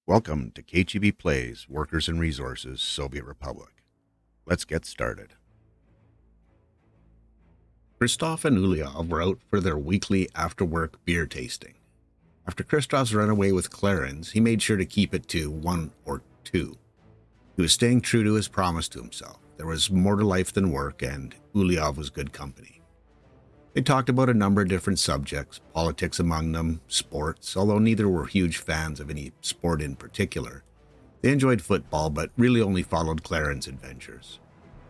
Welcome to kcheebplays, Workers and Resources, Soviet Republic. Let's get started. Christoph and Uliov were out for their weekly after-work beer tasting. After Christoph's run away with Clarence, he made sure to keep it to 1 or 2. He was staying true to his promise to himself. There was more to life than work, and Uliov was good company. They talked about a number of different subjects, politics among them, sports, although neither were huge fans of any sport in particular. They enjoyed football, but really only followed Clarence's adventures.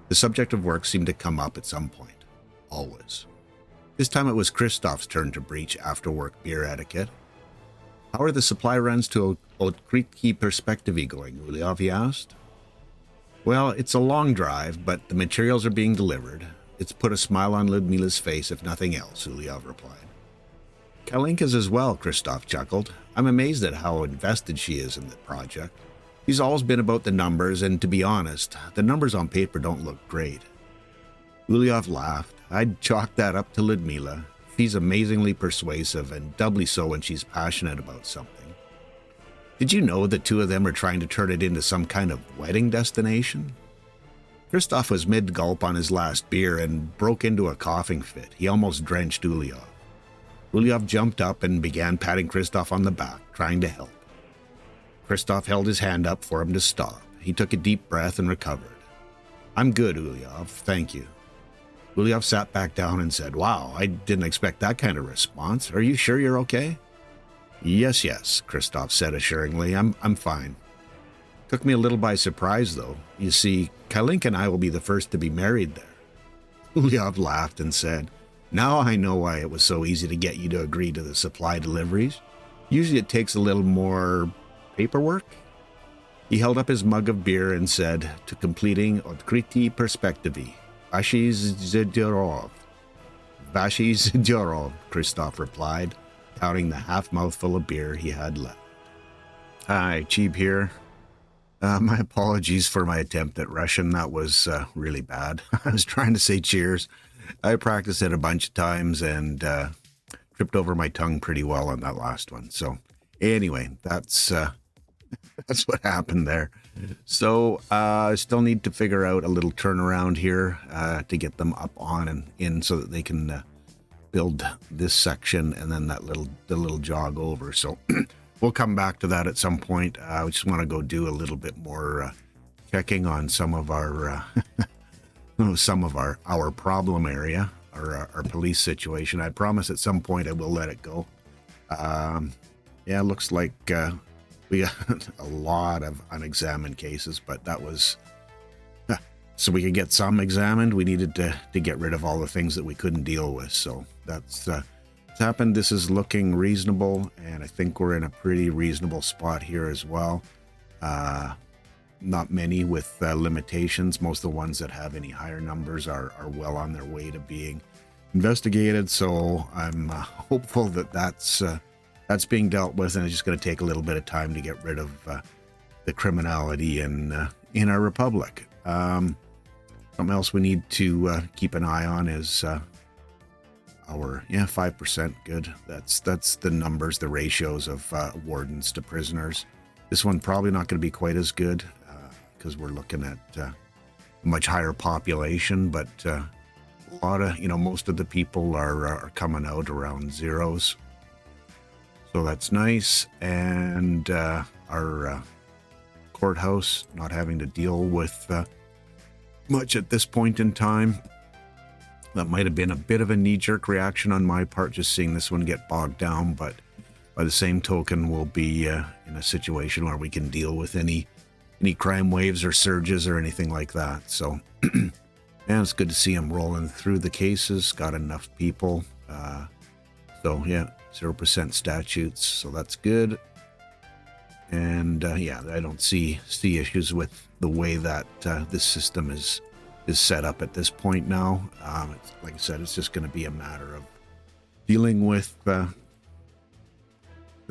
The subject of work seemed to come up at some point. Always. This time it was Christoph's turn to breach after-work beer etiquette. "How are the supply runs to kcheebplays going, Uliov?" he asked. "Well, it's a long drive, but the materials are being delivered. It's put a smile on Ludmila's face, if nothing else," Uliov replied. "Kalinka's as well," Christoph chuckled. "I'm amazed at how invested she is in the project. She's always been about the numbers, and to be honest, the numbers on paper don't look great." Uliov laughed. "I'd chalk that up to Ludmila. She's amazingly persuasive, and doubly so when she's passionate about something. Did you know the two of them are trying to turn it into some kind of wedding destination?" Christoph was mid-gulp on his last beer and broke into a coughing fit. He almost drenched Uliov. Uliov jumped up and began patting Christoph on the back, trying to help. Christoph held his hand up for him to stop. He took a deep breath and recovered. "I'm good, Uliov, thank you." Uliov sat back down and said, "Wow, I didn't expect that kind of response. Are you sure you're okay?" Yes, Christoph said assuringly. I'm fine. Took me a little by surprise, though. You see, Kalinka and I will be the first to be married there." Uliov laughed and said, "Now I know why it was so easy to get you to agree to the supply deliveries. Usually it takes a little more paperwork." He held up his mug of beer and said, "To completing odkriti perspektivi. Vashi's Zdorov." "Vashi's Zdorov," Christoph replied, counting the half-mouthful of beer he had left. "Hi, Cheeb here. My apologies for my attempt at Russian. That was really bad. I was trying to say cheers. I practiced it a bunch of times and tripped over my tongue pretty well on that last one. So anyway, that's what happened there. So I still need to figure out a little turnaround here to get them up on and in so that they can build this section and then the little jog over. So we'll come back to that at some point. I just want to go do a little bit more checking on some of our our problem area, our police situation. I promise at some point I will let it go. Yeah, looks like we got a lot of unexamined cases, but that was so we could get some examined. We needed to get rid of all the things that we couldn't deal with. So that's happened. This is looking reasonable, and I think we're in a pretty reasonable spot here as well. Not many with limitations. Most of the ones that have any higher numbers are well on their way to being investigated. So I'm hopeful that that's being dealt with, and it's just going to take a little bit of time to get rid of the criminality in our republic. Something else we need to keep an eye on is our 5%. Good. That's the numbers, the ratios of wardens to prisoners. This one probably not going to be quite as good because we're looking at a much higher population, but a lot of most of the people are coming out around zeros, so that's nice. And our courthouse not having to deal with much at this point in time. That might have been a bit of a knee-jerk reaction on my part, just seeing this one get bogged down, but by the same token, we'll be in a situation where we can deal with any crime waves or surges or anything like that. So, man, it's good to see them rolling through the cases. Got enough people. So, yeah, 0% statutes, so that's good. And, I don't see issues with the way that this system is set up at this point now. Like I said, it's just going to be a matter of dealing with the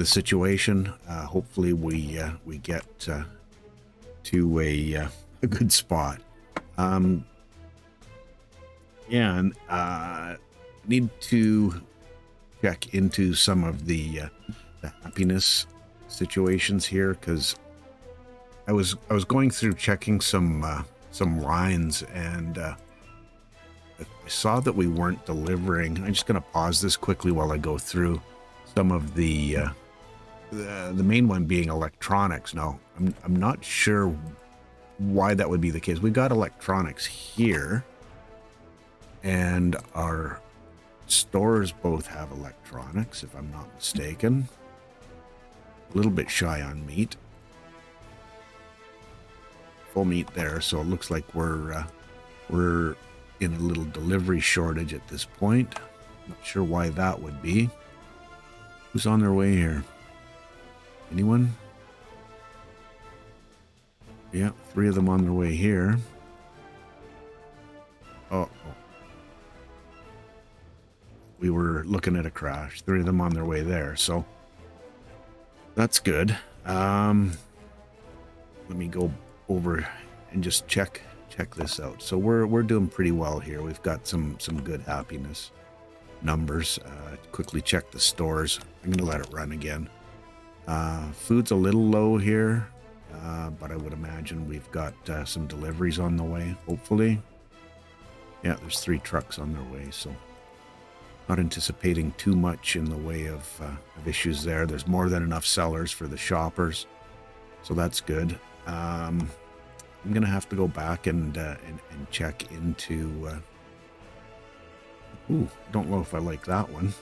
situation. Hopefully we get to a good spot. And need to check into some of the happiness situations here, because I was going through checking some lines, and I saw that we weren't delivering. I'm just going to pause this quickly while I go through some of the main one being electronics. Now, I'm not sure why that would be the case. We got electronics here, and our stores both have electronics, if I'm not mistaken. A little bit shy on meat. Full meat there, so it looks like we're in a little delivery shortage at this point. Not sure why that would be. Who's on their way here? Anyone? Yeah, 3 of them on their way here. Oh. We were looking at a crash. 3 of them on their way there, so that's good. Let me go over and just check this out. So we're doing pretty well here. We've got some good happiness numbers. Quickly check the stores. I'm gonna let it run again. Food's a little low here, but I would imagine we've got some deliveries on the way, hopefully. Yeah, there's 3 trucks on their way, so not anticipating too much in the way of issues there. There's more than enough sellers for the shoppers, so that's good. I'm gonna have to go back and check into. Ooh, I don't know if I like that one.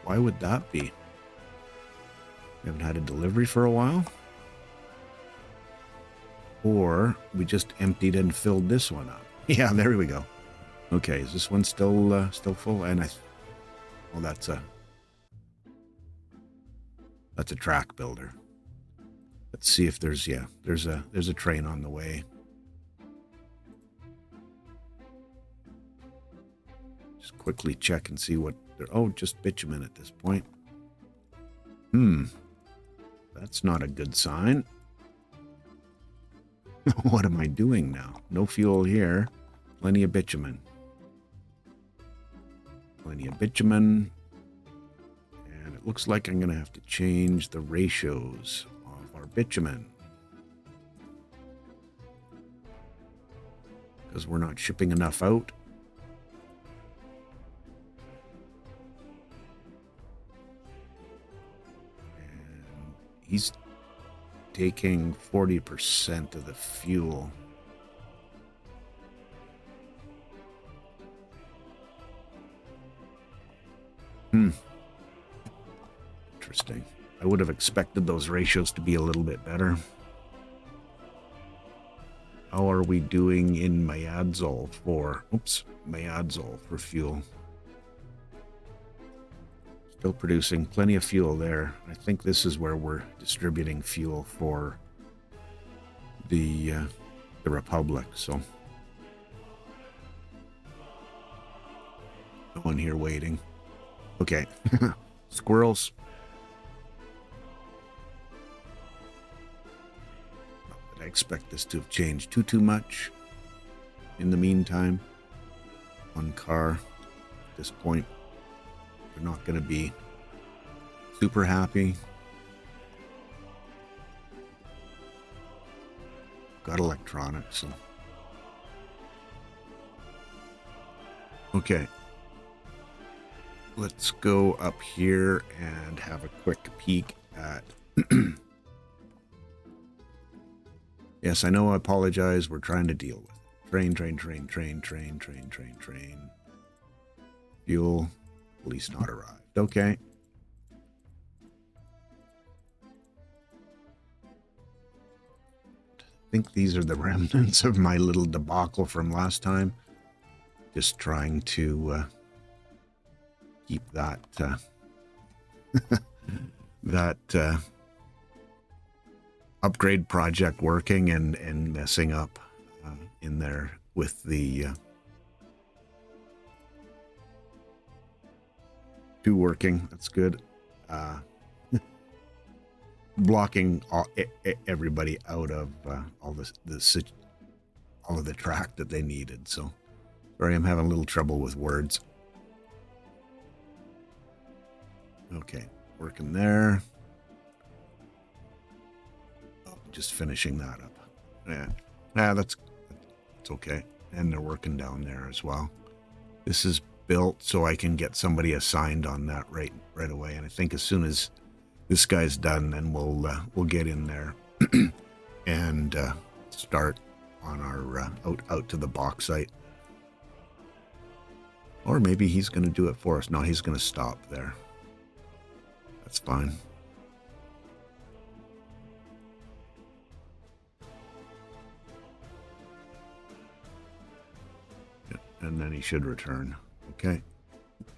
Why would that be? We haven't had a delivery for a while. Or we just emptied and filled this one up. Yeah, there we go. Okay, is this one still full? And well, that's a track builder. Let's see if there's a train on the way. Just quickly check and see what they're. Oh, just bitumen at this point. That's not a good sign. What am I doing now? No fuel here. Plenty of bitumen. Plenty of bitumen. And it looks like I'm going to have to change the ratios of our bitumen, because we're not shipping enough out. And he's taking 40% of the fuel. Interesting. I would have expected those ratios to be a little bit better. How are we doing in Mayadzol for fuel? Still producing plenty of fuel there. I think this is where we're distributing fuel for the Republic. So no one here waiting. Okay, squirrels. Not that I expect this to have changed too much. In the meantime, one car at this point. They're not going to be super happy. Got electronics. So. Okay. Let's go up here and have a quick peek at... Yes, I know, I apologize. We're trying to deal with it. Train. Fuel. Police not arrived. Okay. I think these are the remnants of my little debacle from last time. Just trying to keep that upgrade project working and messing up in there with the two working. That's good. Blocking everybody out of all of the track that they needed. So sorry, I'm having a little trouble with words. Okay, working there. Oh, just finishing that up. Yeah, that's okay. And they're working down there as well. This is built so I can get somebody assigned on that right away. And I think as soon as this guy's done, then we'll get in there and start on our out to the bauxite. Or maybe he's going to do it for us. No, he's going to stop there. That's fine. And then he should return. Okay.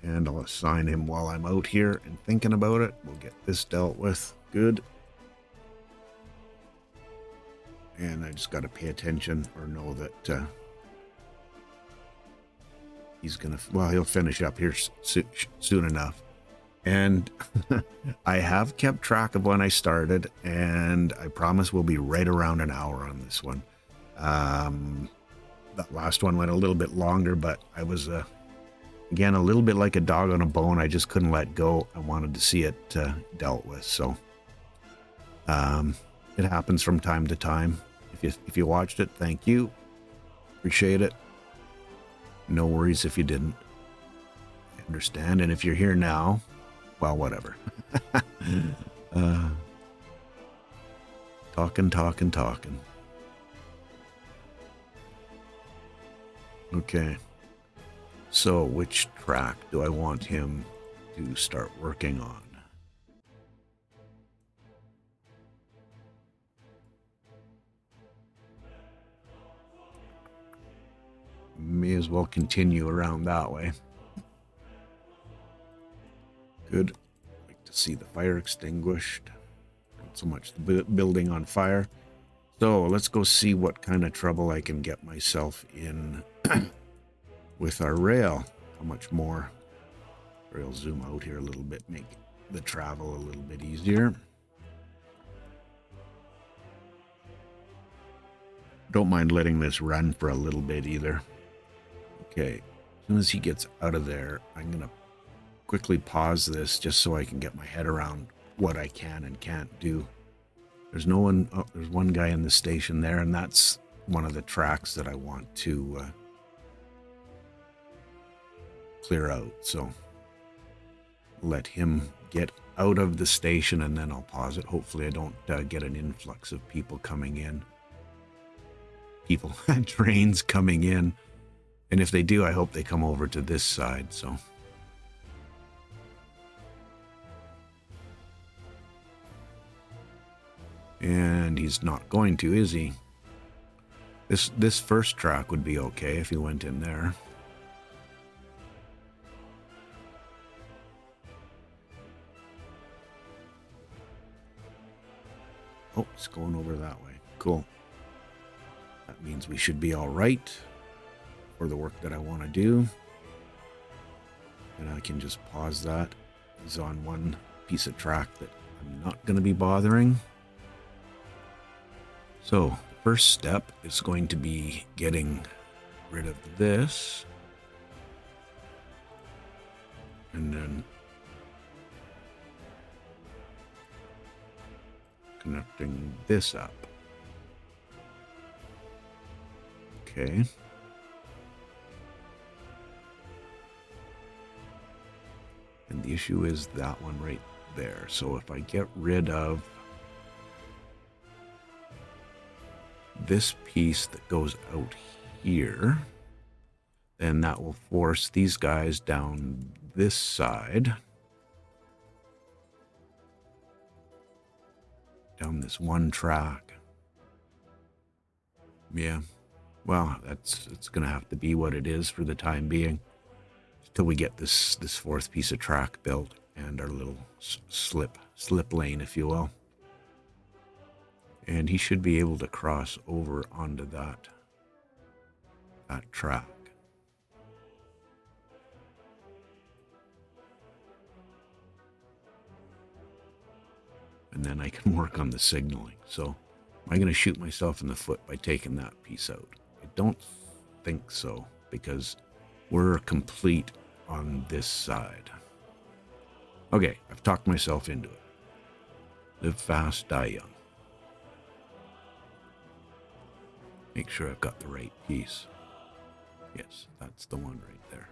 And I'll assign him while I'm out here and thinking about it. We'll get this dealt with. Good. And I just got to pay attention or know that he's going to... Well, he'll finish up here soon enough. And I have kept track of when I started, and I promise we'll be right around an hour on this one. That last one went a little bit longer, but I was, again, a little bit like a dog on a bone. I just couldn't let go. I wanted to see it dealt with. So it happens from time to time. If you watched it, thank you. Appreciate it. No worries if you didn't. I understand. And if you're here now, well, whatever. Talking. Okay. So which track do I want him to start working on? May as well continue around that way. Good. Like to see the fire extinguished. Not so much the building on fire. So let's go see what kind of trouble I can get myself in with our rail. How much more? I'll zoom out here a little bit, make the travel a little bit easier. Don't mind letting this run for a little bit either. Okay, as soon as he gets out of there, I'm going to quickly pause this just so I can get my head around what I can and can't do. There's no one, oh, there's one guy in the station there, and that's one of the tracks that I want to clear out. So let him get out of the station and then I'll pause it. Hopefully I don't get an influx of people coming in. Trains coming in. And if they do, I hope they come over to this side, so. And he's not going to, is he? This first track would be okay if he went in there. Oh, it's going over that way. Cool. That means we should be all right for the work that I want to do. And I can just pause that. He's on one piece of track that I'm not going to be bothering. So the first step is going to be getting rid of this. And then connecting this up. Okay. And the issue is that one right there. So if I get rid of this piece that goes out here, then that will force these guys down this side. Down this one track. Yeah. Well, it's going to have to be what it is for the time being. Till we get this fourth piece of track built and our little slip lane, if you will. And he should be able to cross over onto that track. And then I can work on the signaling. So am I going to shoot myself in the foot by taking that piece out? I don't think so, because we're complete on this side. Okay, I've talked myself into it. Live fast, die young. Make sure I've got the right piece. Yes, that's the one right there.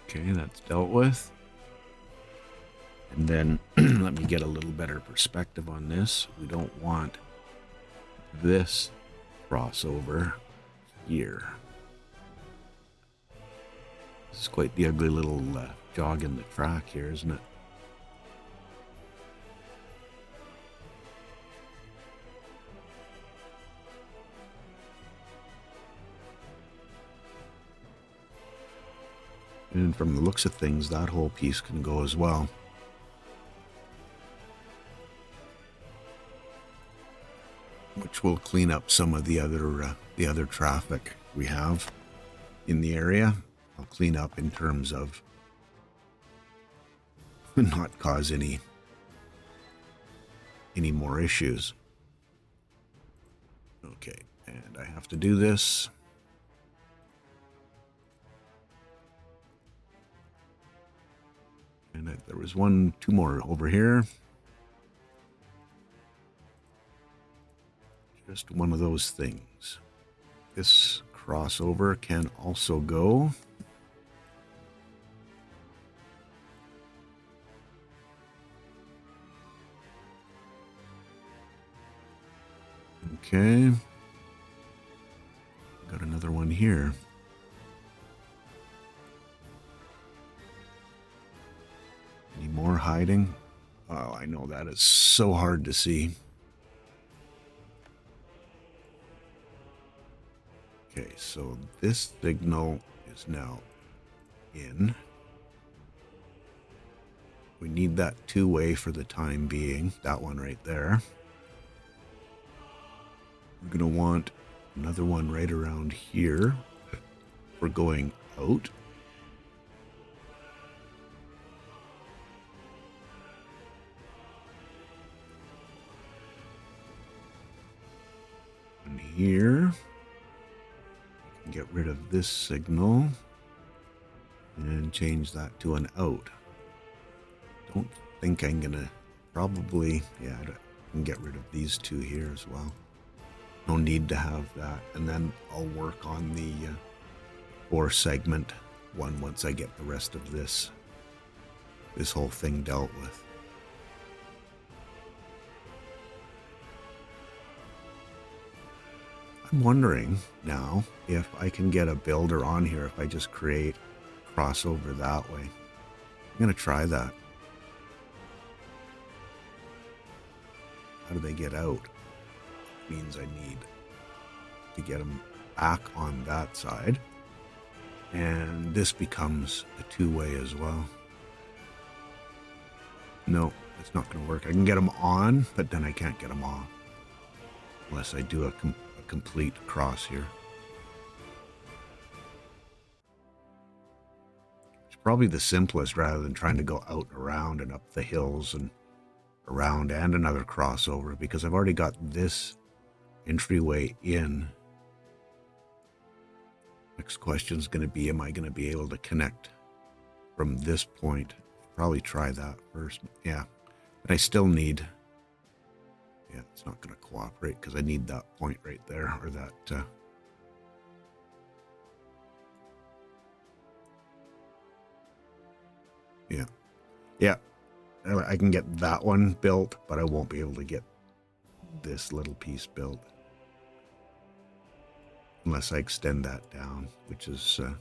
Okay, that's dealt with. And then let me get a little better perspective on this. We don't want this crossover here. This is quite the ugly little jog in the track here, isn't it? And from the looks of things, that whole piece can go as well. Which will clean up some of the other traffic we have in the area. I'll clean up in terms of not cause any more issues. Okay, and I have to do this. And there was two more over here. Just one of those things. This crossover can also go. Okay. Got another one here. Any more hiding? Oh, I know that is so hard to see. Okay, so this signal is now in. We need that two-way for the time being. That one right there. We're going to want another one right around here for going out. And here. Get rid of this signal and change that to an out. Don't think I'm gonna probably, yeah, I can get rid of these two here as well. No need to have that. And then I'll work on the 4-segment one once I get the rest of this whole thing dealt with. I'm wondering now if I can get a builder on here if I just create crossover that way. I'm going to try that. How do they get out? It means I need to get them back on that side. And this becomes a two-way as well. No, it's not going to work. I can get them on, but then I can't get them off. Unless I do a complete cross here. It's probably the simplest rather than trying to go out and around and up the hills and around and another crossover, because I've already got this entryway in. Next question is going to be, am I going to be able to connect from this point? Probably try that first. Yeah, but I still need, yeah, it's not going to cooperate because I need that point right there, or that yeah, I can get that one built, but I won't be able to get this little piece built unless I extend that down, which is or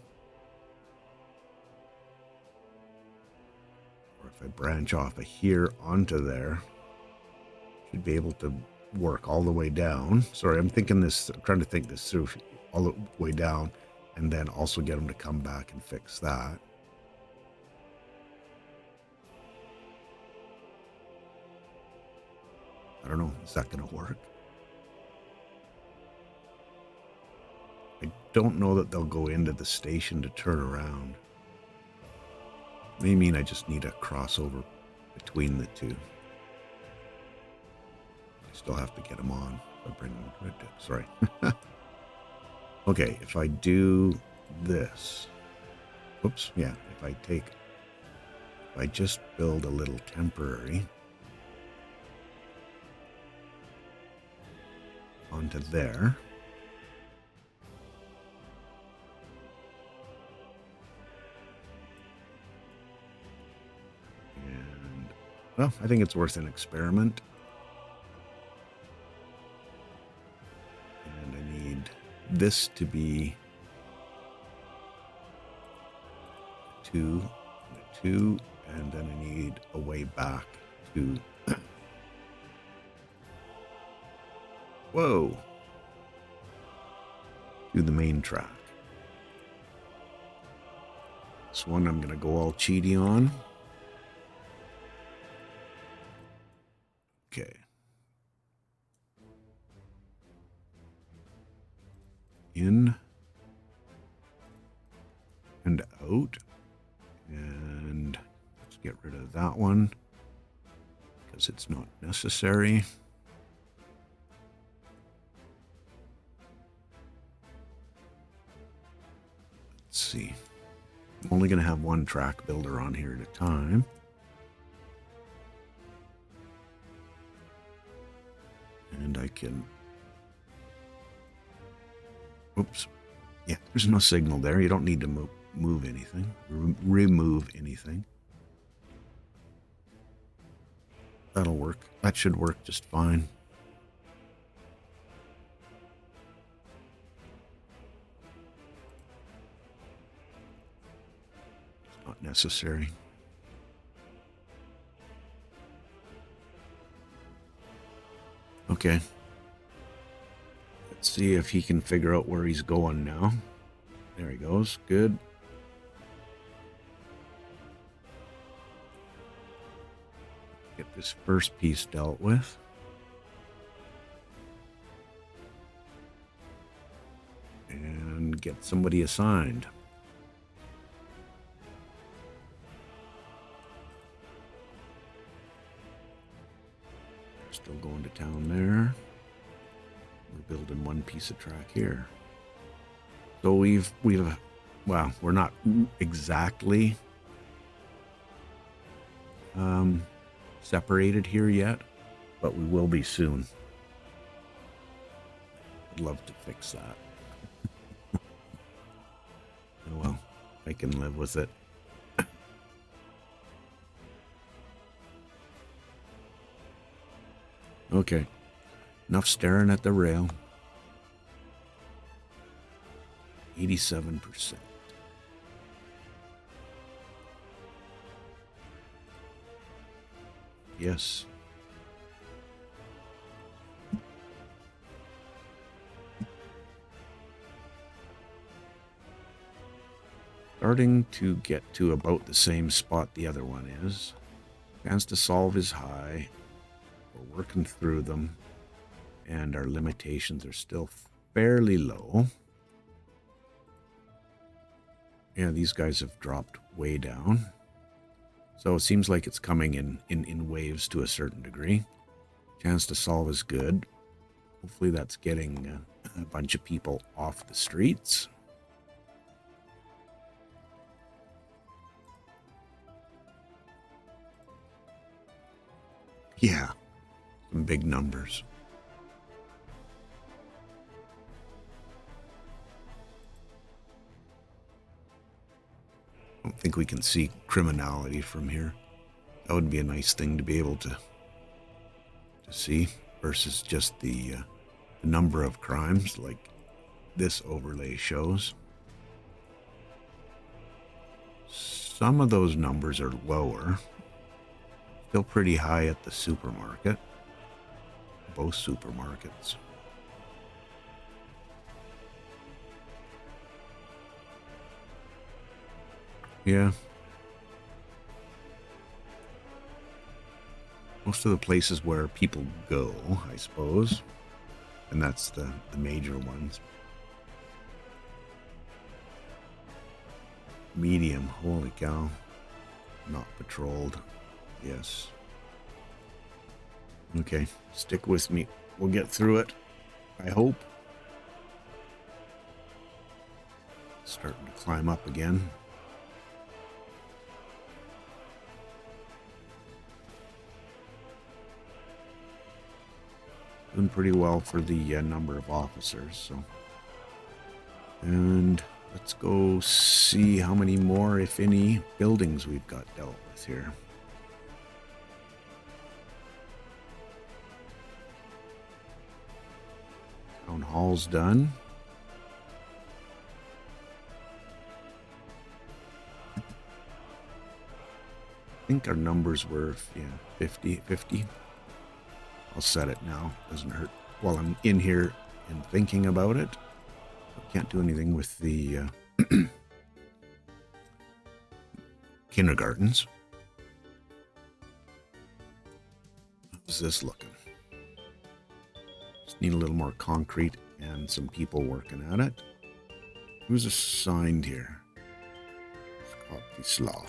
if I branch off of here onto there, should be able to work all the way down. Sorry, I'm trying to think this through all the way down, and then also get them to come back and fix that. I don't know, is that going to work? I don't know that they'll go into the station to turn around. May mean I just need a crossover between the two. I Still have to get him on. I'll bring him right there. Sorry. Okay, if I do this. Oops, yeah. If I just build a little temporary onto there. And, well, I think it's worth an experiment. And I need this to be 2, 2, and then I need a way back to... Whoa! To the main track. This one I'm going to go all cheaty on. Okay. In and out. And let's get rid of that one because it's not necessary. Let's see. I'm only going to have one track builder on here at a time. And I can... Oops. Yeah, there's no signal there. You don't need to move anything. Remove anything. That'll work. That should work just fine. It's not necessary. Okay. Let's see if he can figure out where he's going now. There he goes. Good. Get this first piece dealt with. And get somebody assigned. Still going to town there. We're building one piece of track here. So we've well, we're not exactly separated here yet, but we will be soon. I'd love to fix that. Oh well, I can live with it. Okay, enough staring at the rail. 87%. Yes. Starting to get to about the same spot the other one is. Chance to solve is high. We're working through them, and our limitations are still fairly low. Yeah, these guys have dropped way down. So it seems like it's coming in waves to a certain degree. Chance to solve is good. Hopefully that's getting a bunch of people off the streets. Yeah, some big numbers. I don't think we can see criminality from here. That would be a nice thing to be able to see versus just the number of crimes like this overlay shows. Some of those numbers are lower. Still pretty high at the supermarket. Both supermarkets. Yeah. Most of the places where people go, I suppose. And that's the major ones. Medium, holy cow. Not patrolled. Yes. Okay, stick with me. We'll get through it, I hope. Starting to climb up again. Doing pretty well for the number of officers, so. And let's go see how many more, if any, buildings we've got dealt with here. Town hall's done. I think our numbers were, 50. I'll set it now. Doesn't hurt while I'm in here and thinking about it. I can't do anything with the kindergartens. How's this looking? Just need a little more concrete and some people working at it. Who's assigned here? Slaw.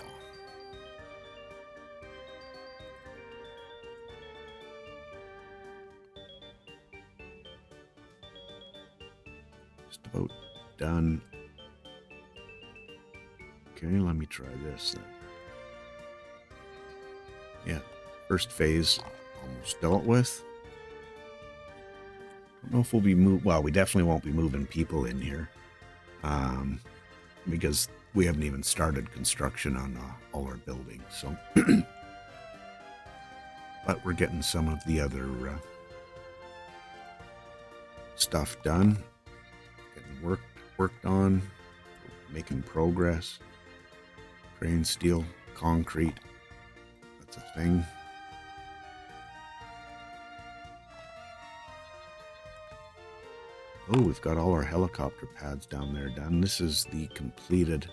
Just about done. Okay, let me try this then. Yeah, first phase almost dealt with. I don't know if we'll be well, we definitely won't be moving people in here, because we haven't even started construction on all our buildings. So, but we're getting some of the other stuff done, getting worked on, making progress. Crane, steel, concrete. That's a thing. Oh, we've got all our helicopter pads down there done. This is the completed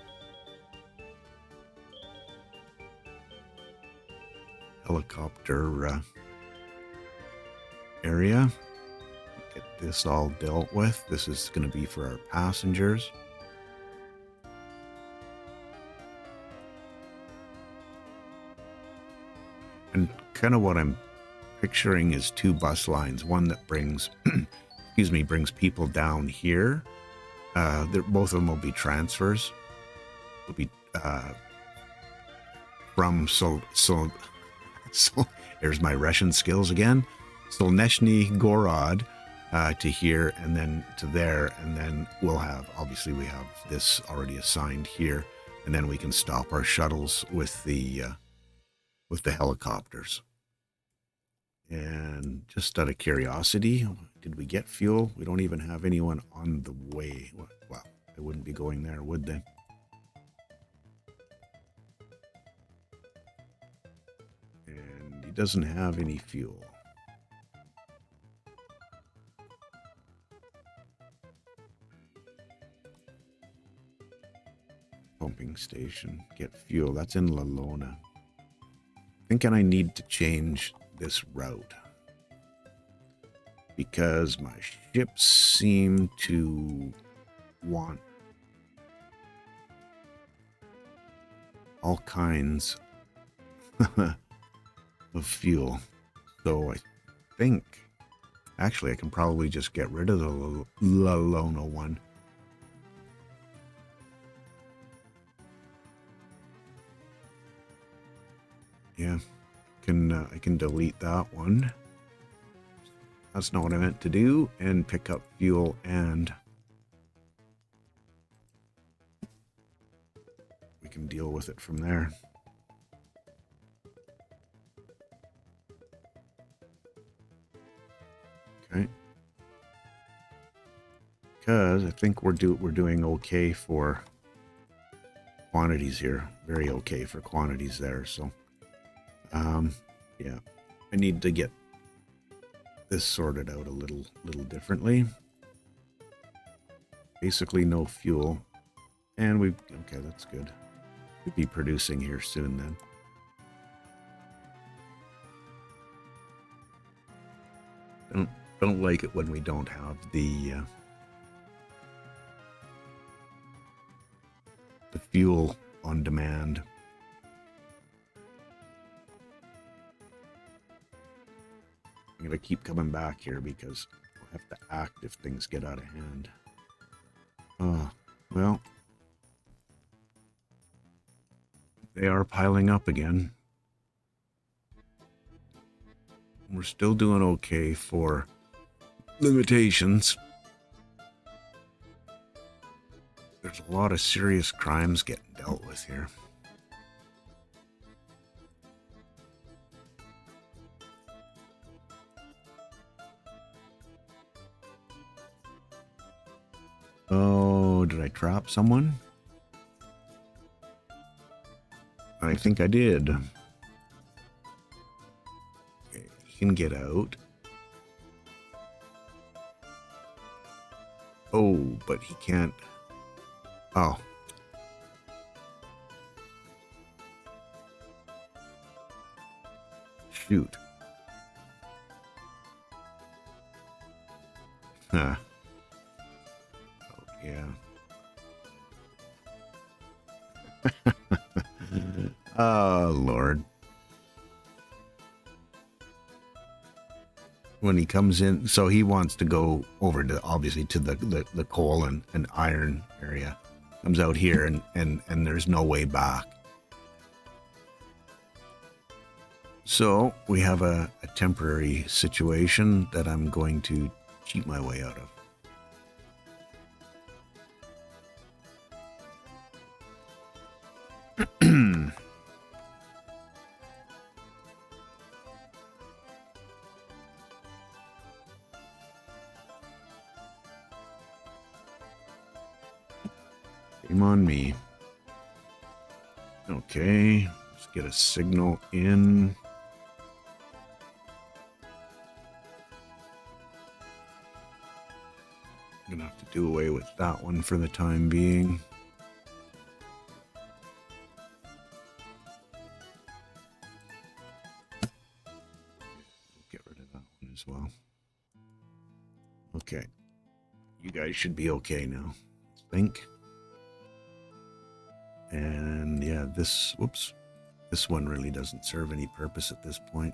helicopter area. Get this all dealt with. This is going to be for our passengers. And kind of what I'm picturing is two bus lines. One that brings, brings people down here. Both of them will be transfers. Will be from so there's my Russian skills again. Solnechny Gorod to here, and then to there, and then we'll have, obviously we have this already assigned here, and then we can stop our shuttles with the helicopters. And just out of curiosity, did we get fuel? We don't even have anyone on the way. Well, they wouldn't be going there, would they? And he doesn't have any fuel. Pumping station, get fuel. That's in Lalona. Thinking I need to change this route because my ships seem to want all kinds of fuel. So I think actually I can probably just get rid of the Lalona one. Yeah, I can delete that one. That's not what I meant to do, and pick up fuel, and we can deal with it from there. Okay. Because I think we're doing okay for quantities here. Very okay for quantities there, so yeah, I need to get this sorted out a little differently. Basically no fuel, and okay, that's good. We'll be producing here soon then. Don't like it when we don't have the fuel on demand. going to keep coming back here because we'll have to act if things get out of hand. Well, they are piling up again. We're still doing okay for limitations. There's a lot of serious crimes getting dealt with here. Oh, did I trap someone? I think I did. Okay, he can get out. Oh, but he can't. Oh. Shoot. Huh. Oh, yeah. Oh, Lord. When he comes in, so he wants to go over to, obviously, to the coal and iron area. Comes out here and there's no way back. So we have a temporary situation that I'm going to cheat my way out of. Shame on me. Okay, let's get a signal in. I'm gonna have to do away with that one for the time being. Get rid of that one as well. Okay, you guys should be okay now, I think. And yeah, this one really doesn't serve any purpose at this point.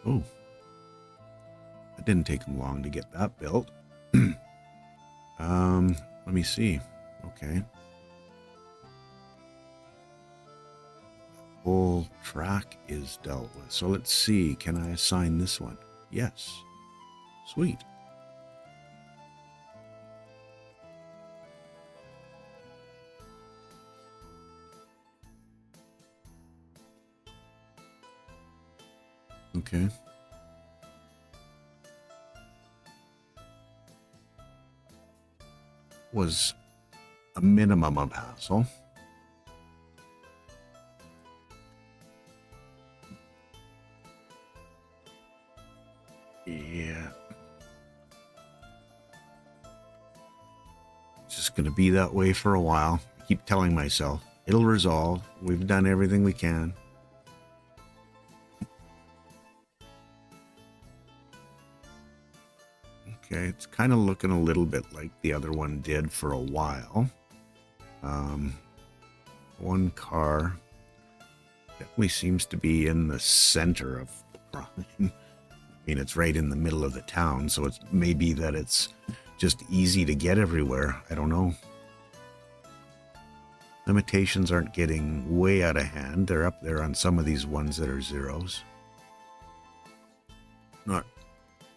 Oh, it didn't take him long to get that built. Let me see. Okay. Whole track is dealt with. So let's see. Can I assign this one? Yes. Sweet. Okay. Was a minimum of hassle. Yeah. It's just going to be that way for a while. I keep telling myself, it'll resolve. We've done everything we can. Okay, it's kind of looking a little bit like the other one did for a while. One car definitely seems to be in the center of the crime. I mean, it's right in the middle of the town, so it's maybe that it's just easy to get everywhere. I don't know. Limitations aren't getting way out of hand. They're up there on some of these ones that are zeros. Not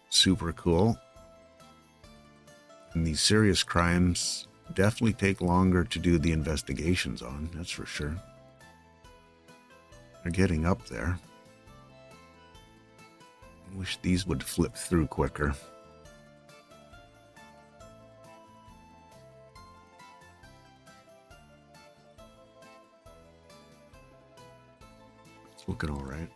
super cool. And these serious crimes definitely take longer to do the investigations on, that's for sure. They're getting up there. I wish these would flip through quicker. It's looking all right.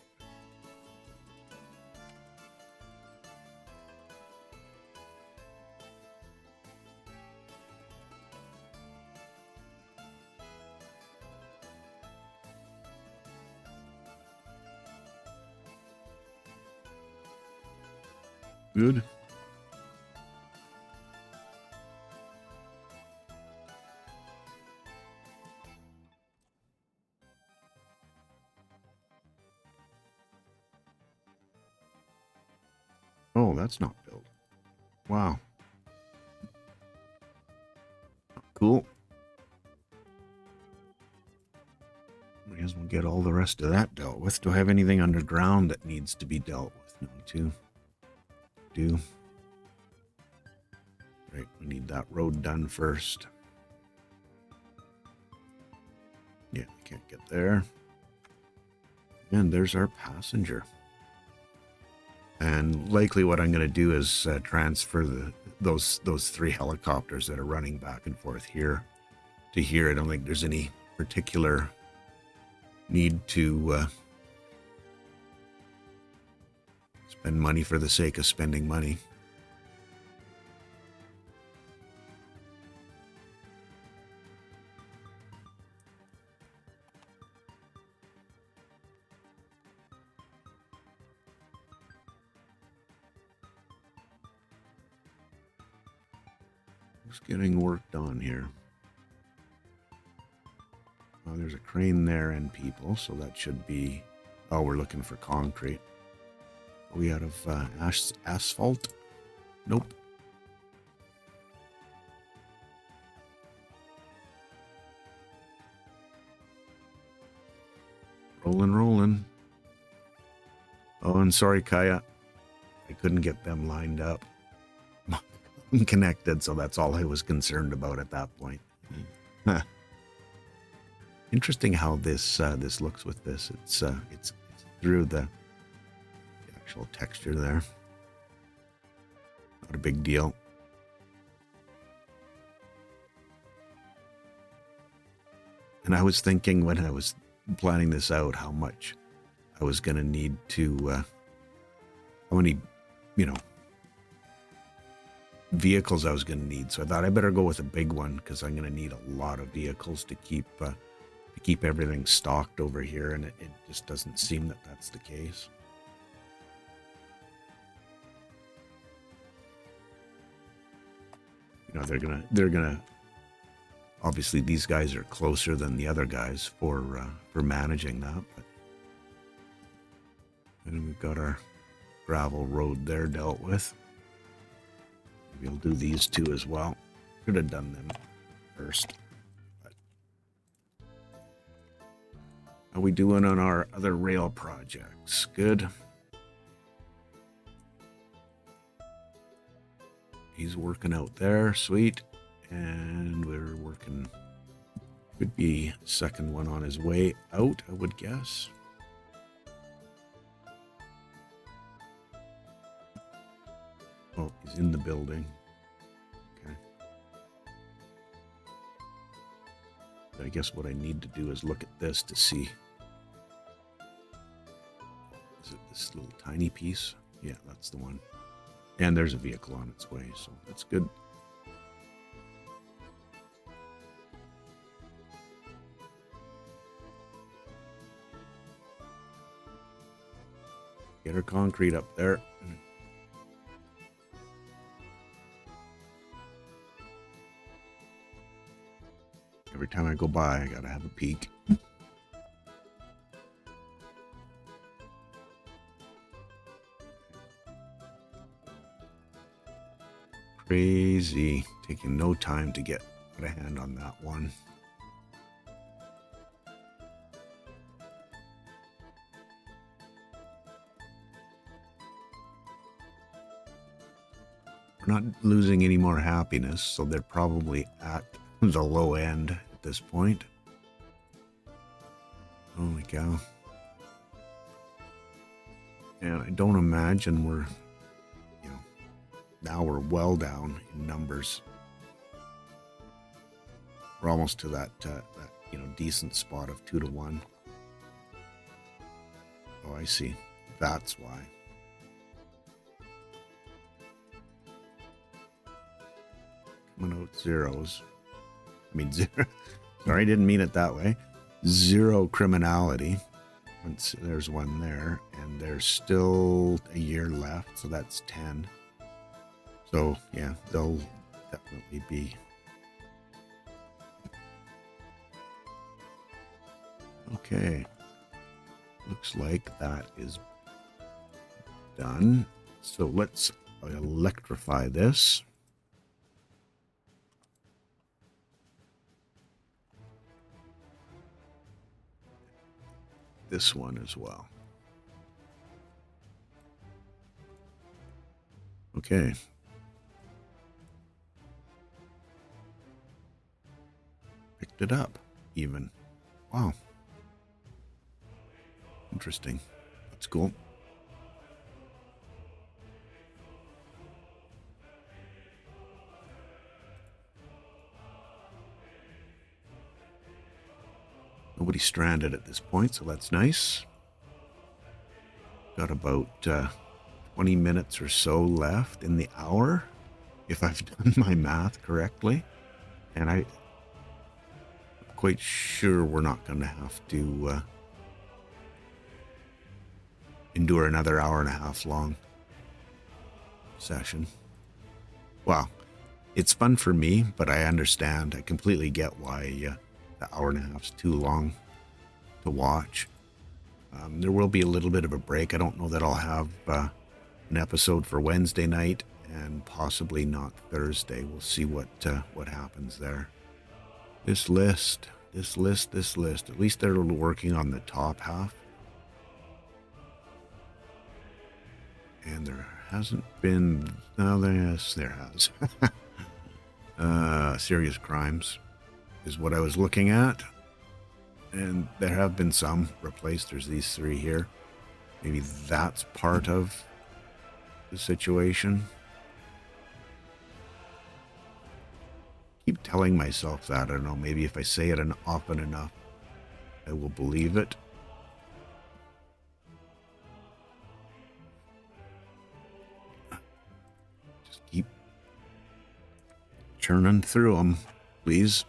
Good. Oh, that's not built. Wow. Cool. May as well get all the rest of that dealt with. Do I have anything underground that needs to be dealt with? No, too. Do. Right, we need that road done first. Yeah, we can't get there. And there's our passenger. And likely what I'm going to do is transfer those 3 helicopters that are running back and forth here to here. I don't think there's any particular need to spend money for the sake of spending money. Just getting work done here. Well, there's a crane there and people, so that should be... Oh, we're looking for concrete. Are we out of asphalt? Nope. Rolling. Oh, and sorry, Kaya. I couldn't get them lined up. Connected, so that's all I was concerned about at that point. Huh. Interesting how this looks with this. It's through the actual texture there. Not a big deal. And I was thinking when I was planning this out how much I was going to need to, how many, vehicles I was going to need. So I thought I better go with a big one because I'm going to need a lot of vehicles to keep everything stocked over here, and it just doesn't seem that that's the case. They're gonna obviously these guys are closer than the other guys for managing that, but and we've got our gravel road there dealt with. Maybe I'll do these 2 as well. Could have done them first. But how we doing on our other rail projects? Good. He's working out there, sweet. And we're working, could be second one on his way out, I would guess. Oh, he's in the building. Okay. I guess what I need to do is look at this to see. Is it this little tiny piece? Yeah, that's the one. And there's a vehicle on its way, so that's good. Get our concrete up there. Every time I go by, I gotta have a peek. Crazy. Taking no time to get a hand on that one. We're not losing any more happiness, so they're probably at the low end at this point. Holy cow. And I don't imagine we're, now we're well down in numbers. We're almost to that decent spot of 2 to 1. Oh, I see. That's why. Coming out zeros. I mean, zero. Sorry, I didn't mean it that way. 0 criminality. There's one there, and there's still a year left, so that's 10. So, yeah, they'll definitely be. Okay. Looks like that is done. So let's I'll electrify this. This one as well. Okay. Picked it up, even. Wow. Interesting. That's cool. Nobody's stranded at this point, so that's nice. Got about 20 minutes or so left in the hour, if I've done my math correctly. And I'm quite sure we're not going to have to endure another hour and a half long session. Well, it's fun for me, but I understand. I completely get why the hour and a half is too long to watch. There will be a little bit of a break. I don't know that I'll have an episode for Wednesday night, and possibly not Thursday. We'll see what happens there. This list. At least they're working on the top half. And there hasn't been... No, yes, there has. Serious crimes is what I was looking at. And there have been some replaced. There's these 3 here. Maybe that's part of the situation. Keep telling myself that. I don't know. Maybe if I say it often enough, I will believe it. Just keep churning through them, please.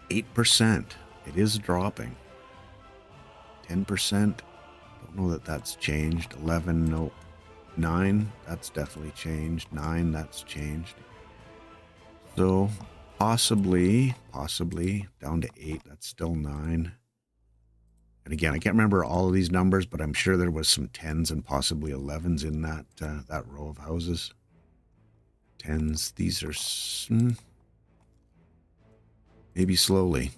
8%. It is dropping. 10%. Don't know that that's changed. 11, no. 9, that's definitely changed. 9, that's changed. So possibly down to 8. That's still 9. And again, I can't remember all of these numbers, but I'm sure there was some 10s and possibly 11s in that row of houses. 10s. These are maybe slowly.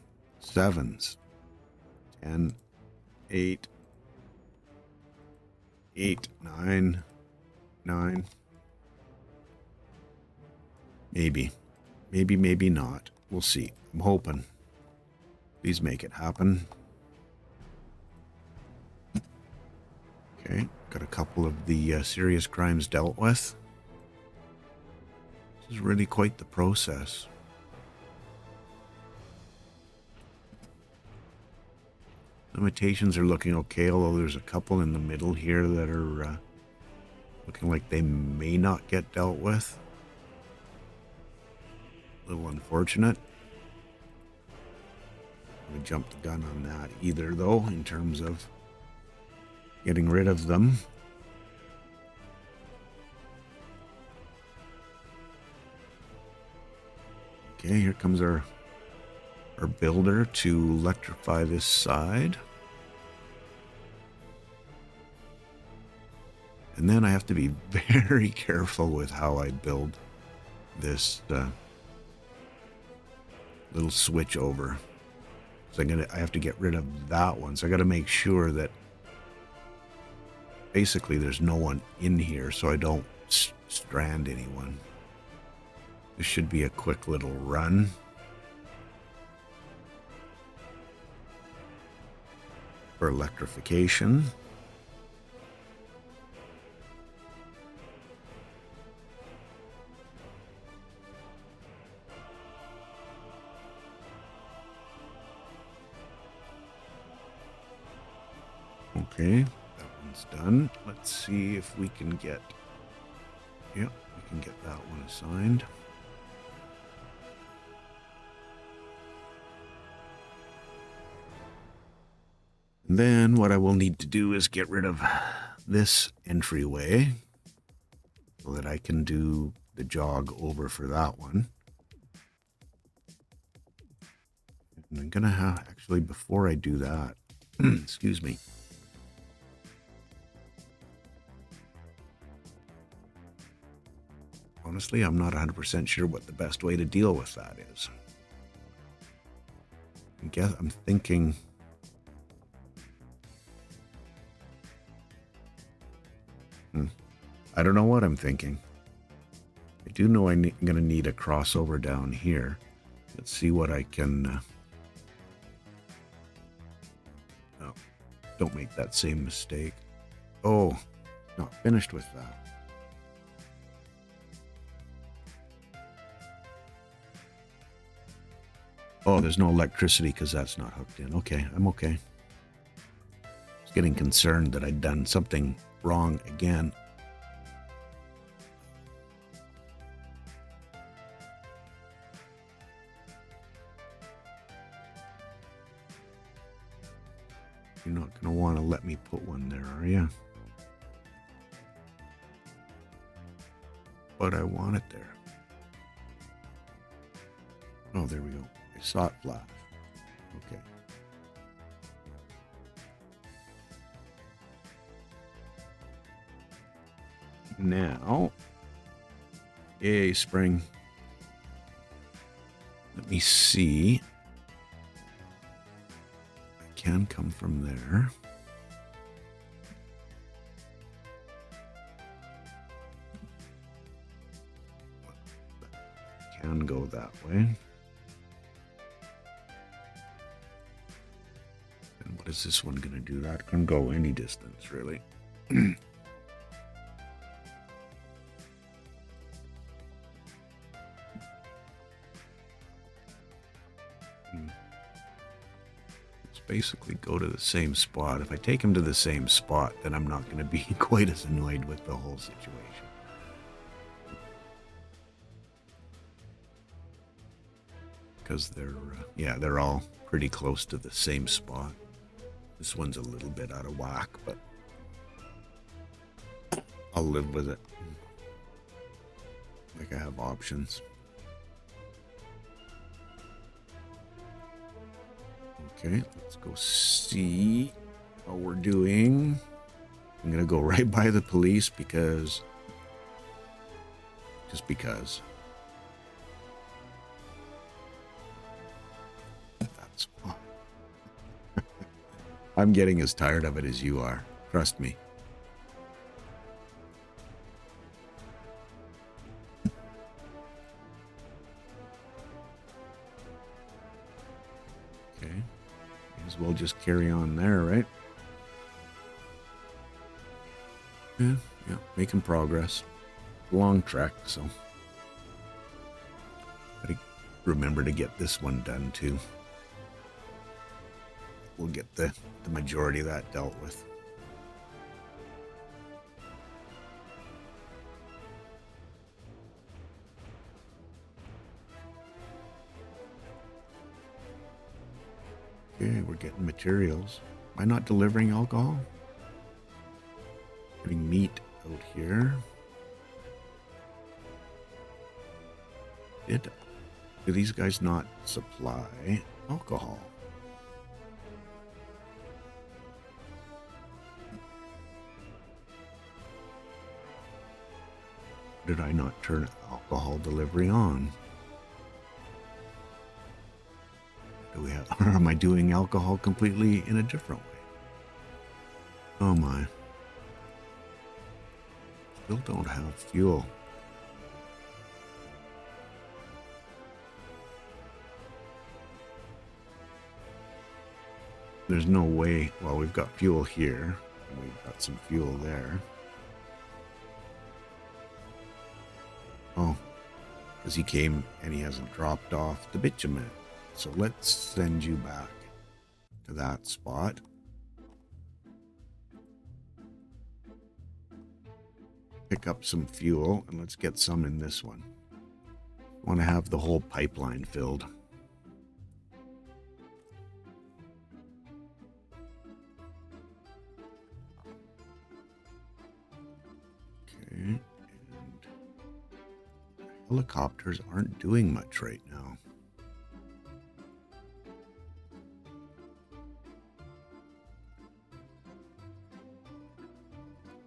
7s. 10, 8, 8, 9, 9. Maybe, maybe not. We'll see. I'm hoping. Please make it happen. Okay, got a couple of the serious crimes dealt with. This is really quite the process. Limitations are looking okay, although there's a couple in the middle here that are looking like they may not get dealt with. A little unfortunate. I'm going to jump the gun on that either, though, in terms of getting rid of them. Okay, here comes our builder to electrify this side. And then I have to be very careful with how I build this little switch over. So I have to get rid of that one. So I got to make sure that basically there's no one in here so I don't strand anyone. This should be a quick little run. For electrification. Okay, that one's done. Let's see if we can get... Yep, we can get that one assigned. Then what I will need to do is get rid of this entryway so that I can do the jog over for that one. And I'm going to have, actually, before I do that, excuse me, Honestly, I'm not 100% sure what the best way to deal with that is. I'm thinking... I don't know what I'm thinking. I do know I'm going to need a crossover down here. Let's see what I can... Oh, don't make that same mistake. Oh, not finished with that. Oh, there's no electricity because that's not hooked in. Okay, I'm okay. I was getting concerned that I'd done something wrong again. You're not going to want to let me put one there, are you? But I want it there. Oh, there we go. I saw it flash. Okay. Now, yay, spring. Let me see. I can come from there. Can go that way. And what is this one going to do? That can go any distance, really. Basically go to the same spot. If I take him to the same spot, then I'm not going to be quite as annoyed with the whole situation. Because they're all pretty close to the same spot. This one's a little bit out of whack, but I'll live with it. Like I have options. Okay, let's go see how we're doing. I'm going to go right by the police because... Just because. That's fine. I'm getting as tired of it as you are. Trust me. Okay. May as well just carry on there, right? Yeah, making progress. Long trek, so gotta remember to get this one done too. We'll get the majority of that dealt with. Okay, we're getting materials. Am I not delivering alcohol? Putting meat out here. Do these guys not supply alcohol? Did I not turn alcohol delivery on? Do we have, or am I doing alcohol completely in a different way? Oh my. Still don't have fuel. There's no way. Well, we've got fuel here. And we've got some fuel there. Oh, because he came and he hasn't dropped off the bitumen. So let's send you back to that spot. Pick up some fuel and let's get some in this one. I want to have the whole pipeline filled. Okay, and helicopters aren't doing much right now.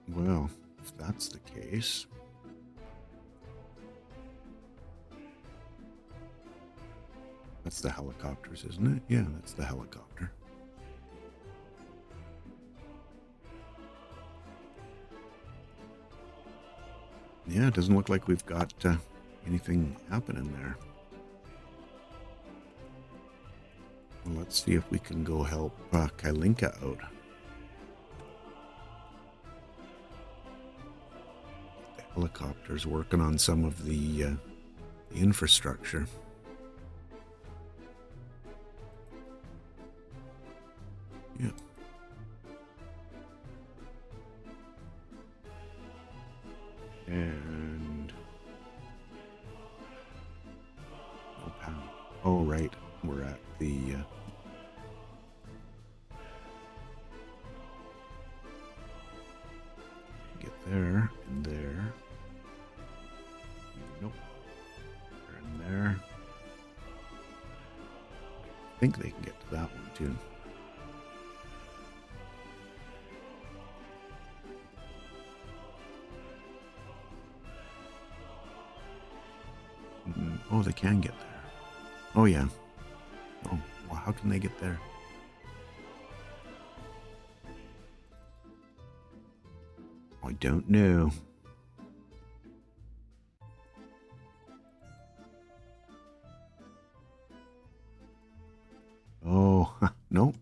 Well, if that's the case, That's the helicopters, isn't it? Yeah, that's the helicopter. Yeah, it doesn't look like we've got anything happening there. Well, let's see if we can go help Kailinka out. The helicopter's working on some of the infrastructure. Yeah. And no power. Oh, right. We're at the get there and there. Nope. There and there. I think they can get to that one too. Oh, they can get there. Oh, yeah. Oh, well, how can they get there? I don't know. Oh, nope.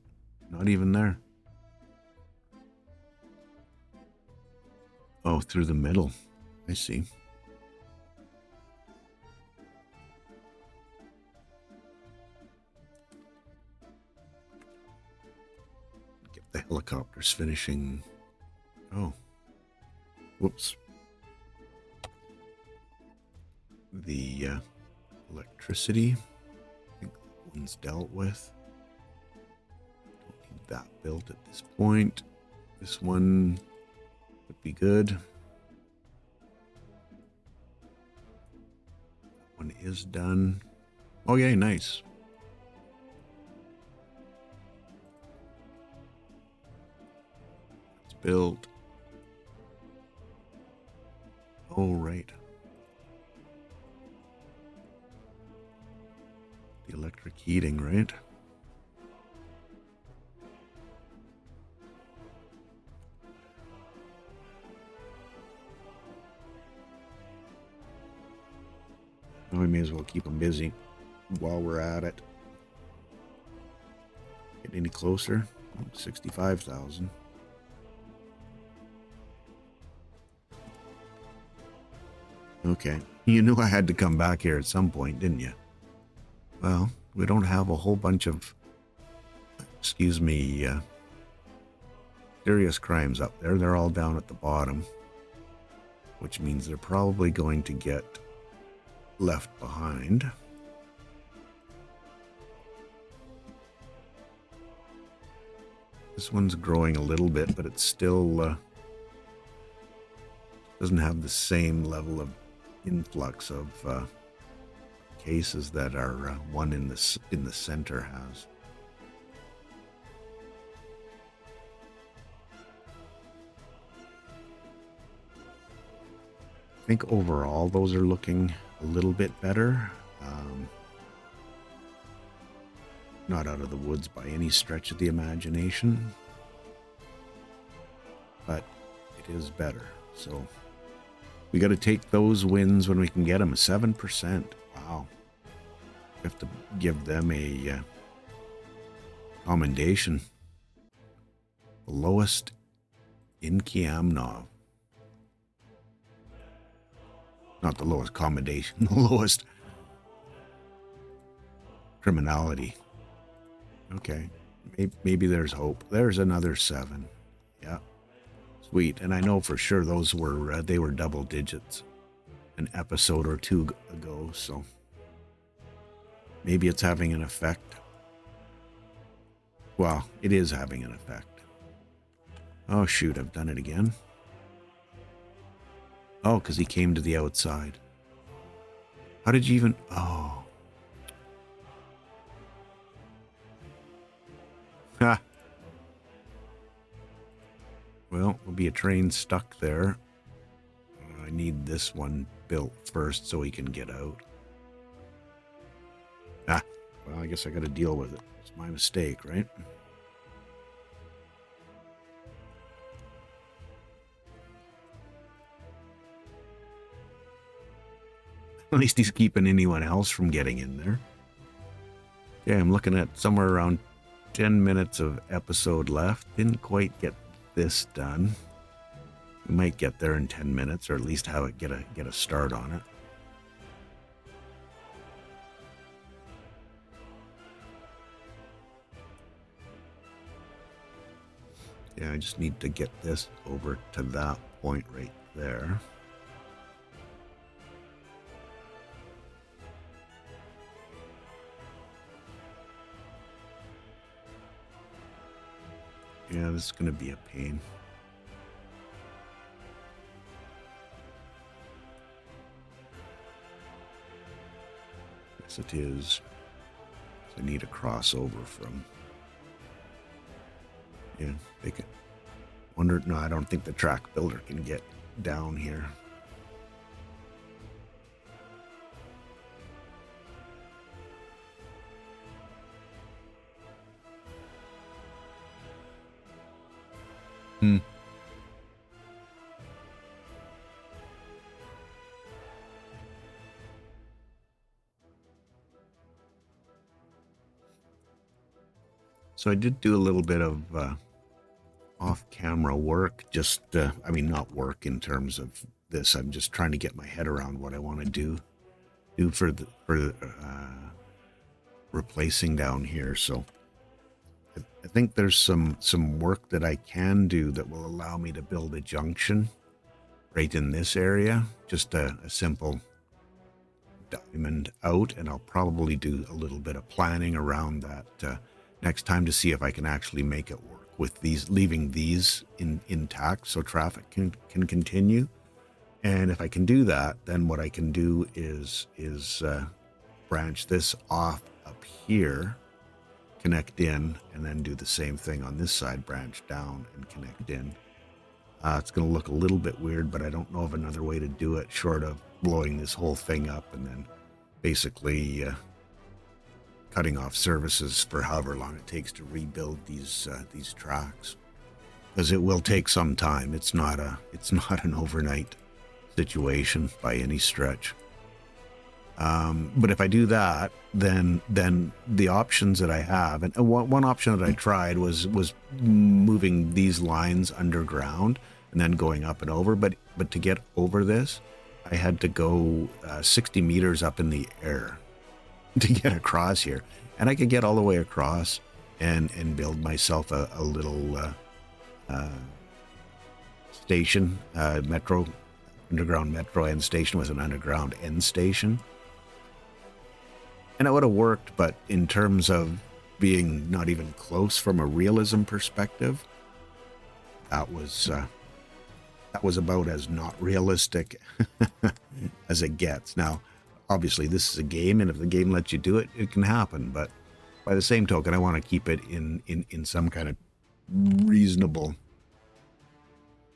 Not even there. Oh, through the middle. I see. The helicopter's finishing. Oh. Whoops. The electricity. I think that one's dealt with. Don't need that built at this point. This one would be good. That one is done. Oh, yay, nice. Built. Oh, right. The electric heating, right? Oh, we may as well keep them busy while we're at it. Get any closer? 65,000. Okay. You knew I had to come back here at some point, didn't you? Well, we don't have a whole bunch of, excuse me, serious crimes up there. They're all down at the bottom, which means they're probably going to get left behind. This one's growing a little bit, but it's still doesn't have the same level of influx of cases that our one in the center has. I think overall those are looking a little bit better. Not out of the woods by any stretch of the imagination, but it is better. So we got to take those wins when we can get them. 7%. Wow. We have to give them a commendation. The lowest in Kiamnov. Not the lowest commendation, the lowest criminality. Okay. Maybe there's hope. There's another 7. Yeah. Sweet. And I know for sure those were, they were double digits an episode or 2 ago. So maybe it's having an effect. Well, it is having an effect. Oh, shoot. I've done it again. Oh, because he came to the outside. How did you even... Oh. Ha. Well, there'll be a train stuck there. I need this one built first so he can get out. Ah, Well, I guess I got to deal with it. It's my mistake, right? At least he's keeping anyone else from getting in there. Yeah, I'm looking at somewhere around 10 minutes of episode left. Didn't quite get this done. We might get there in 10 minutes, or at least have it get a start on it. Yeah, I just need to get this over to that point right there. Yeah, this is going to be a pain. Yes, it is. I need a crossover from... Yeah, they can... Wonder... No, I don't think the track builder can get down here. So I did do a little bit of off-camera work, just, I mean, not work in terms of this. I'm just trying to get my head around what I want to do for replacing down here. So I think there's some work that I can do that will allow me to build a junction right in this area, just a simple diamond out, and I'll probably do a little bit of planning around that next time to see if I can actually make it work with these, leaving these intact so traffic can continue. And if I can do that, then what I can do is branch this off up here, connect in, and then do the same thing on this side, branch down and connect in. It's going to look a little bit weird, but I don't know of another way to do it short of blowing this whole thing up and then basically cutting off services for however long it takes to rebuild these tracks, because it will take some time. It's not an overnight situation by any stretch. But if I do that, then the options that I have, and one option that I tried was moving these lines underground and then going up and over. But to get over this, I had to go 60 meters up in the air to get across here. And I could get all the way across and build myself a little station, metro, underground metro end station with an underground end station. And it would have worked, but in terms of being not even close from a realism perspective, that was about as not realistic as it gets. Now, obviously, this is a game, and if the game lets you do it, it can happen. But by the same token, I want to keep it in some kind of reasonable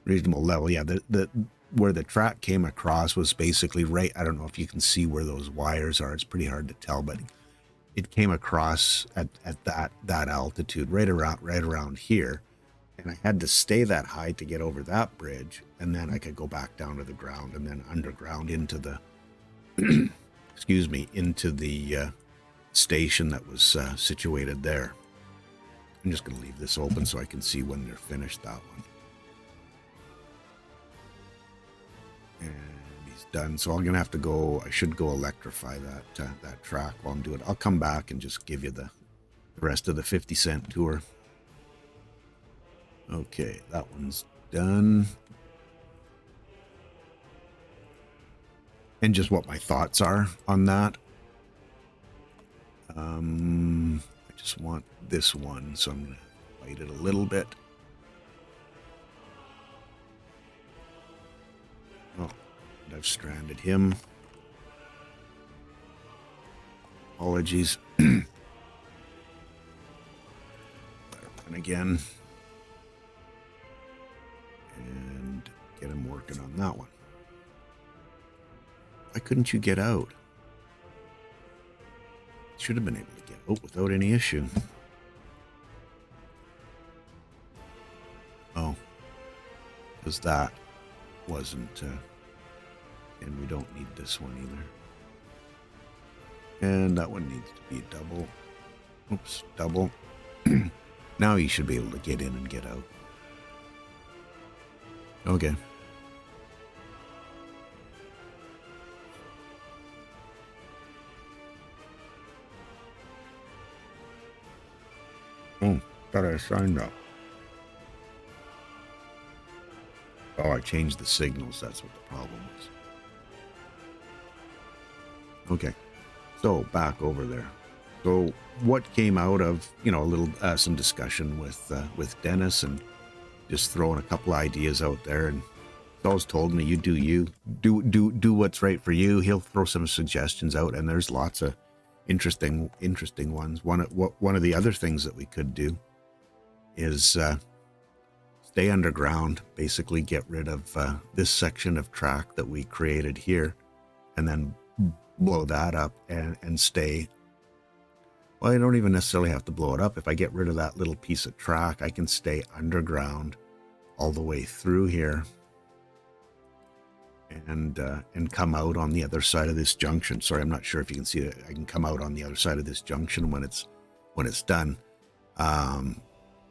level. Yeah, the where the track came across was basically right. I don't know if you can see where those wires are. It's pretty hard to tell, but it came across at that altitude, right around here. And I had to stay that high to get over that bridge, and then I could go back down to the ground and then underground into the excuse me, into the station that was situated there. I'm just going to leave this open so I can see when they're finished, that one. And he's done. So I'm going to have to go, I should go electrify that track while I'm doing it. I'll come back and just give you the rest of the 50-cent tour. Okay, that one's done. And just what my thoughts are on that. I just want this one, so I'm going to fight it a little bit. Oh, I've stranded him. Apologies. And again. And get him working on that one. Why couldn't you get out? Should have been able to get out without any issue. Oh, because that wasn't, and we don't need this one either. And that one needs to be double. Oops, double. Now you should be able to get in and get out. Okay. Oh, thought I signed up. Oh, I changed the signals. That's what the problem is. Okay. So back over there. So what came out of, a little, some discussion with Dennis and just throwing a couple ideas out there, and he's always told me, you do what's right for you. He'll throw some suggestions out, and there's lots of interesting ones. One of the other things that we could do is stay underground, basically get rid of this section of track that we created here, and then blow that up and stay. Well, I don't even necessarily have to blow it up. If I get rid of that little piece of track, I can stay underground all the way through here and come out on the other side of this junction. Sorry, I'm not sure if you can see it. I can come out on the other side of this junction when it's done.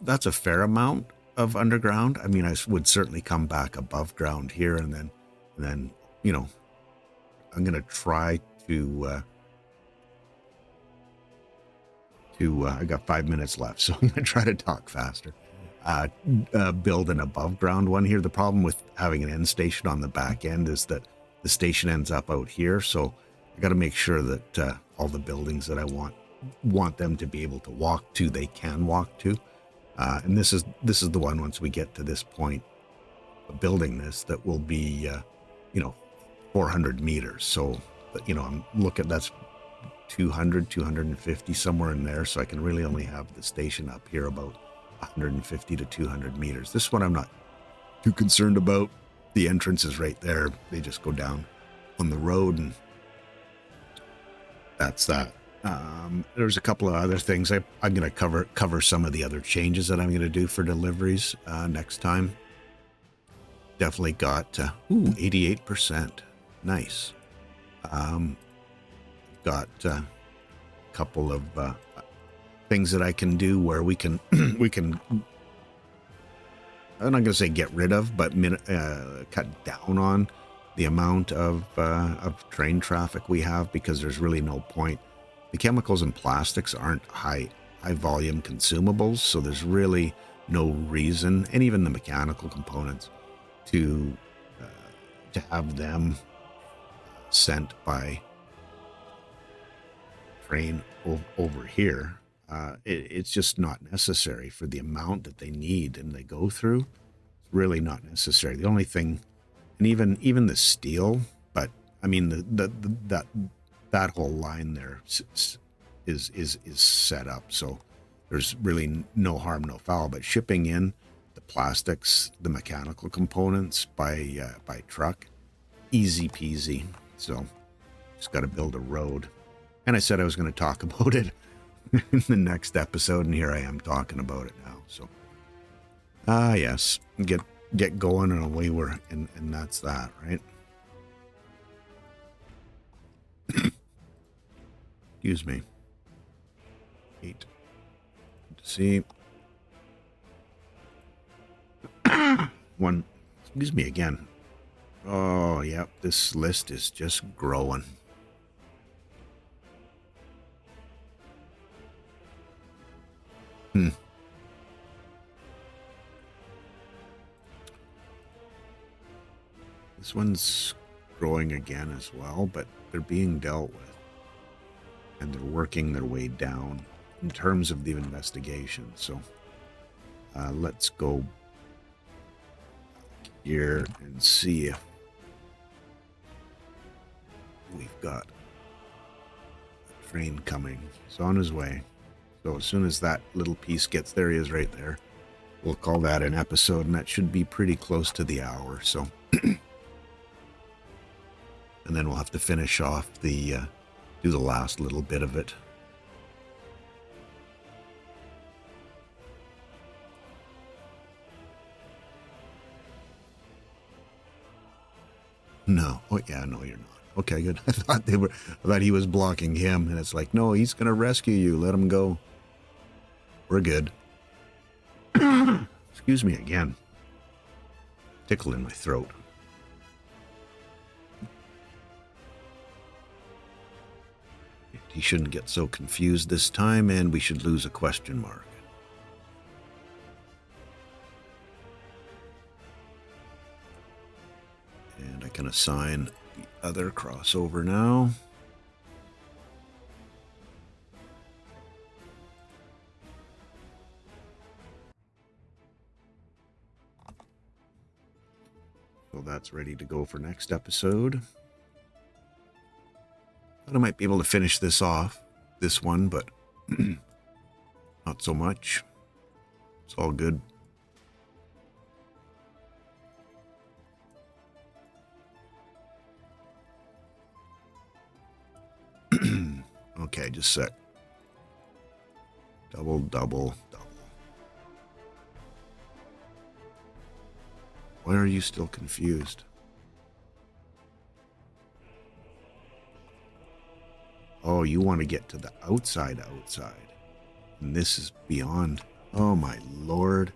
That's a fair amount of underground. I mean, I would certainly come back above ground here, and then I'm going to try to I got 5 minutes left, so I'm going to try to talk faster. Build an above ground one here. The problem with having an end station on the back end is that the station ends up out here, so I got to make sure that all the buildings that I want them to be able to walk to, they can walk to. And this is the one, once we get to this point of building this, that will be 400 meters. So I'm looking, that's 250 somewhere in there, so I can really only have the station up here about 150 to 200 meters. This one I'm not too concerned about. The entrance is right there. They just go down on the road, and that's that. There's a couple of other things. I'm going to cover some of the other changes that I'm going to do for deliveries next time. Definitely got 88%. Nice. Got a couple of things that I can do where we can I'm not going to say get rid of, but cut down on the amount of train traffic we have, because there's really no point. The chemicals and plastics aren't high volume consumables, so there's really no reason, and even the mechanical components, to have them sent by train over here. It's just not necessary for the amount that they need and they go through. It's really not necessary. The only thing, and even the steel, but I mean that whole line there is set up, so there's really no harm, no foul. But shipping in the plastics, the mechanical components by truck, easy peasy. So just got to build a road. And I said I was going to talk about it in the next episode, and here I am talking about it now. So, yes, get going, and away we're, and that's that, right? Excuse me. Eight. See. One. Excuse me again. Oh, yeah, this list is just growing. This one's growing again as well, but they're being dealt with, and they're working their way down in terms of the investigation. So let's go here and see if we've got a train coming. He's on his way. So as soon as that little piece gets there, he is right there. We'll call that an episode, and that should be pretty close to the hour. So, and then we'll have to finish off do the last little bit of it No. Oh, yeah, no, you're not. Okay, good. I thought he was blocking him, and it's like, no, he's going to rescue you. Let him go. We're good. Excuse me again. Tickle in my throat. He shouldn't get so confused this time, and we should lose a question mark. And I can assign the other crossover now. So that's ready to go for next episode. Thought I might be able to finish this off, this one, but not so much. It's all good. Okay, just set. Double, double, double. Why are you still confused? Oh, you want to get to the outside. And this is beyond. Oh, my Lord.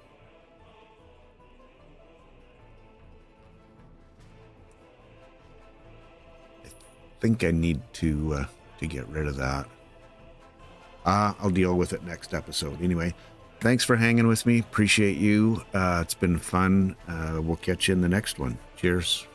I think I need to get rid of that. I'll deal with it next episode. Anyway, thanks for hanging with me. Appreciate you. It's been fun. We'll catch you in the next one. Cheers.